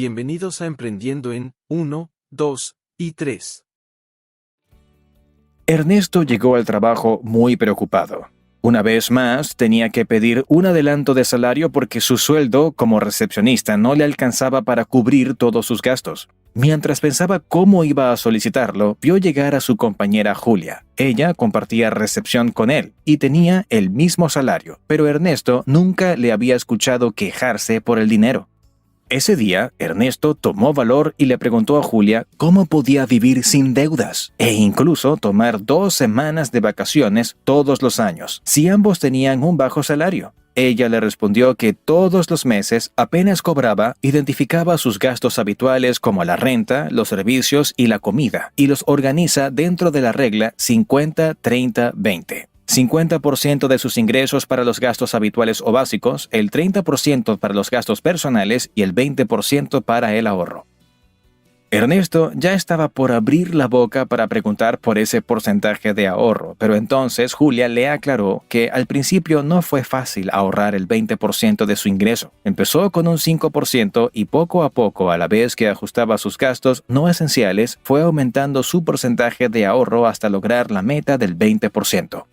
Bienvenidos a Emprendiendo en 1, 2 y 3. Ernesto llegó al trabajo muy preocupado. Una vez más, tenía que pedir un adelanto de salario porque su sueldo como recepcionista no le alcanzaba para cubrir todos sus gastos. Mientras pensaba cómo iba a solicitarlo, vio llegar a su compañera Julia. Ella compartía recepción con él y tenía el mismo salario, pero Ernesto nunca le había escuchado quejarse por el dinero. Ese día, Ernesto tomó valor y le preguntó a Julia cómo podía vivir sin deudas e incluso tomar 2 semanas de vacaciones todos los años, si ambos tenían un bajo salario. Ella le respondió que todos los meses, apenas cobraba, identificaba sus gastos habituales como la renta, los servicios y la comida, y los organiza dentro de la regla 50-30-20. 50% de sus ingresos para los gastos habituales o básicos, el 30% para los gastos personales y el 20% para el ahorro. Ernesto ya estaba por abrir la boca para preguntar por ese porcentaje de ahorro, pero entonces Julia le aclaró que al principio no fue fácil ahorrar el 20% de su ingreso. Empezó con un 5% y poco a poco, a la vez que ajustaba sus gastos no esenciales, fue aumentando su porcentaje de ahorro hasta lograr la meta del 20%.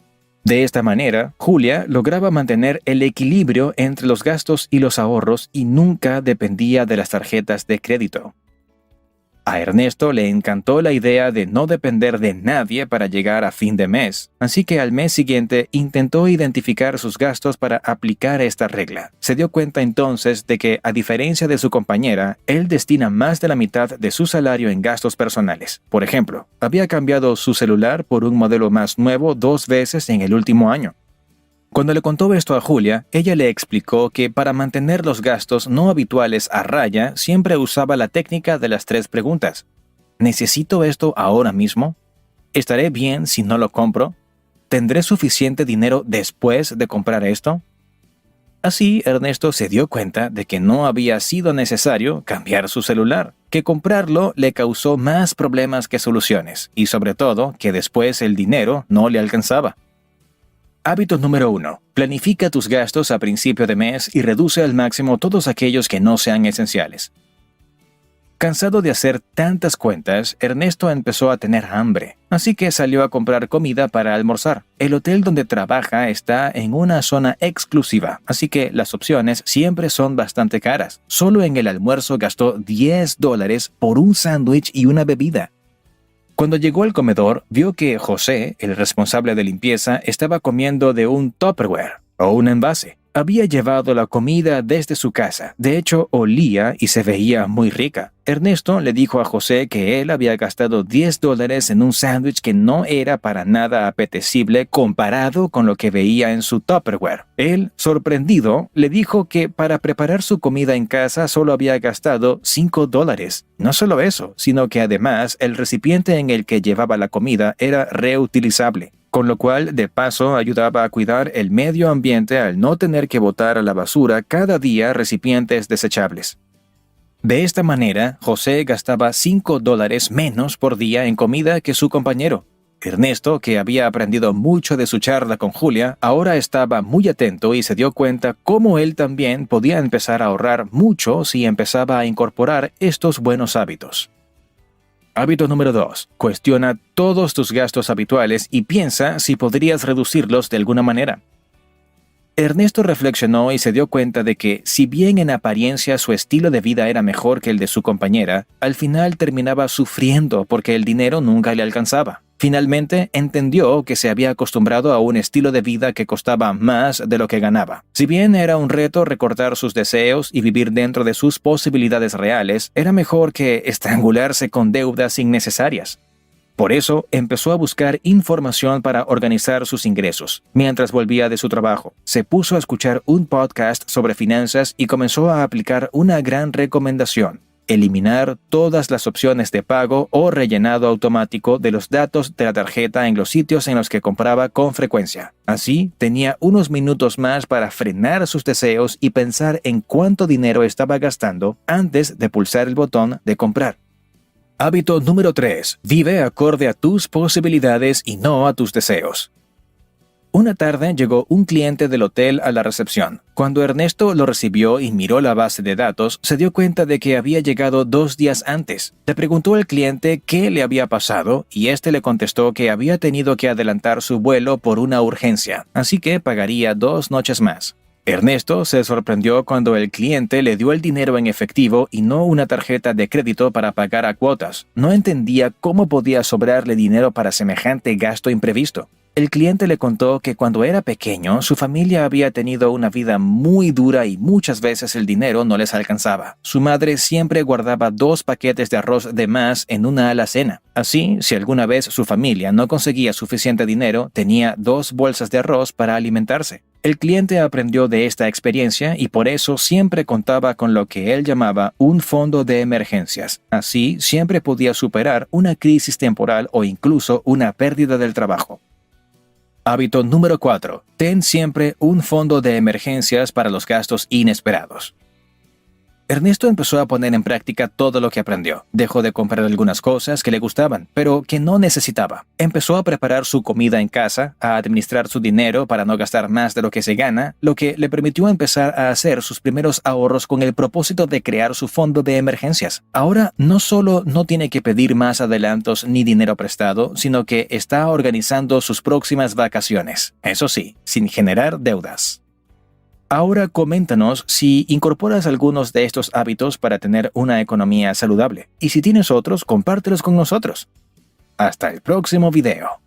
De esta manera, Julia lograba mantener el equilibrio entre los gastos y los ahorros y nunca dependía de las tarjetas de crédito. A Ernesto le encantó la idea de no depender de nadie para llegar a fin de mes, así que al mes siguiente intentó identificar sus gastos para aplicar esta regla. Se dio cuenta entonces de que, a diferencia de su compañera, él destina más de la mitad de su salario en gastos personales. Por ejemplo, había cambiado su celular por un modelo más nuevo 2 veces en el último año. Cuando le contó esto a Julia, ella le explicó que para mantener los gastos no habituales a raya, siempre usaba la técnica de las 3 preguntas. ¿Necesito esto ahora mismo? ¿Estaré bien si no lo compro? ¿Tendré suficiente dinero después de comprar esto? Así, Ernesto se dio cuenta de que no había sido necesario cambiar su celular, que comprarlo le causó más problemas que soluciones, y sobre todo, que después el dinero no le alcanzaba. Hábito número 1. Planifica tus gastos a principio de mes y reduce al máximo todos aquellos que no sean esenciales. Cansado de hacer tantas cuentas, Ernesto empezó a tener hambre, así que salió a comprar comida para almorzar. El hotel donde trabaja está en una zona exclusiva, así que las opciones siempre son bastante caras. Solo en el almuerzo gastó $10 por un sándwich y una bebida. Cuando llegó al comedor, vio que José, el responsable de limpieza, estaba comiendo de un Tupperware o un envase. Había llevado la comida desde su casa. De hecho, olía y se veía muy rica. Ernesto le dijo a José que él había gastado $10 en un sándwich que no era para nada apetecible comparado con lo que veía en su Tupperware. Él, sorprendido, le dijo que para preparar su comida en casa solo había gastado $5. No solo eso, sino que además el recipiente en el que llevaba la comida era reutilizable, con lo cual de paso ayudaba a cuidar el medio ambiente al no tener que botar a la basura cada día recipientes desechables. De esta manera, José gastaba $5 menos por día en comida que su compañero. Ernesto, que había aprendido mucho de su charla con Julia, ahora estaba muy atento y se dio cuenta cómo él también podía empezar a ahorrar mucho si empezaba a incorporar estos buenos hábitos. Hábito número 2. Cuestiona todos tus gastos habituales y piensa si podrías reducirlos de alguna manera. Ernesto reflexionó y se dio cuenta de que, si bien en apariencia su estilo de vida era mejor que el de su compañera, al final terminaba sufriendo porque el dinero nunca le alcanzaba. Finalmente, entendió que se había acostumbrado a un estilo de vida que costaba más de lo que ganaba. Si bien era un reto recortar sus deseos y vivir dentro de sus posibilidades reales, era mejor que estrangularse con deudas innecesarias. Por eso, empezó a buscar información para organizar sus ingresos. Mientras volvía de su trabajo, se puso a escuchar un podcast sobre finanzas y comenzó a aplicar una gran recomendación: eliminar todas las opciones de pago o rellenado automático de los datos de la tarjeta en los sitios en los que compraba con frecuencia. Así, tenía unos minutos más para frenar sus deseos y pensar en cuánto dinero estaba gastando antes de pulsar el botón de comprar. Hábito número 3. Vive acorde a tus posibilidades y no a tus deseos. Una tarde llegó un cliente del hotel a la recepción. Cuando Ernesto lo recibió y miró la base de datos, se dio cuenta de que había llegado 2 días antes. Le preguntó al cliente qué le había pasado y este le contestó que había tenido que adelantar su vuelo por una urgencia, así que pagaría 2 noches más. Ernesto se sorprendió cuando el cliente le dio el dinero en efectivo y no una tarjeta de crédito para pagar a cuotas. No entendía cómo podía sobrarle dinero para semejante gasto imprevisto. El cliente le contó que cuando era pequeño, su familia había tenido una vida muy dura y muchas veces el dinero no les alcanzaba. Su madre siempre guardaba 2 paquetes de arroz de más en una alacena. Así, si alguna vez su familia no conseguía suficiente dinero, tenía 2 bolsas de arroz para alimentarse. El cliente aprendió de esta experiencia y por eso siempre contaba con lo que él llamaba un fondo de emergencias. Así, siempre podía superar una crisis temporal o incluso una pérdida del trabajo. Hábito número 4. Ten siempre un fondo de emergencias para los gastos inesperados. Ernesto empezó a poner en práctica todo lo que aprendió. Dejó de comprar algunas cosas que le gustaban, pero que no necesitaba. Empezó a preparar su comida en casa, a administrar su dinero para no gastar más de lo que se gana, lo que le permitió empezar a hacer sus primeros ahorros con el propósito de crear su fondo de emergencias. Ahora no solo no tiene que pedir más adelantos ni dinero prestado, sino que está organizando sus próximas vacaciones. Eso sí, sin generar deudas. Ahora coméntanos si incorporas algunos de estos hábitos para tener una economía saludable. Y si tienes otros, compártelos con nosotros. Hasta el próximo video.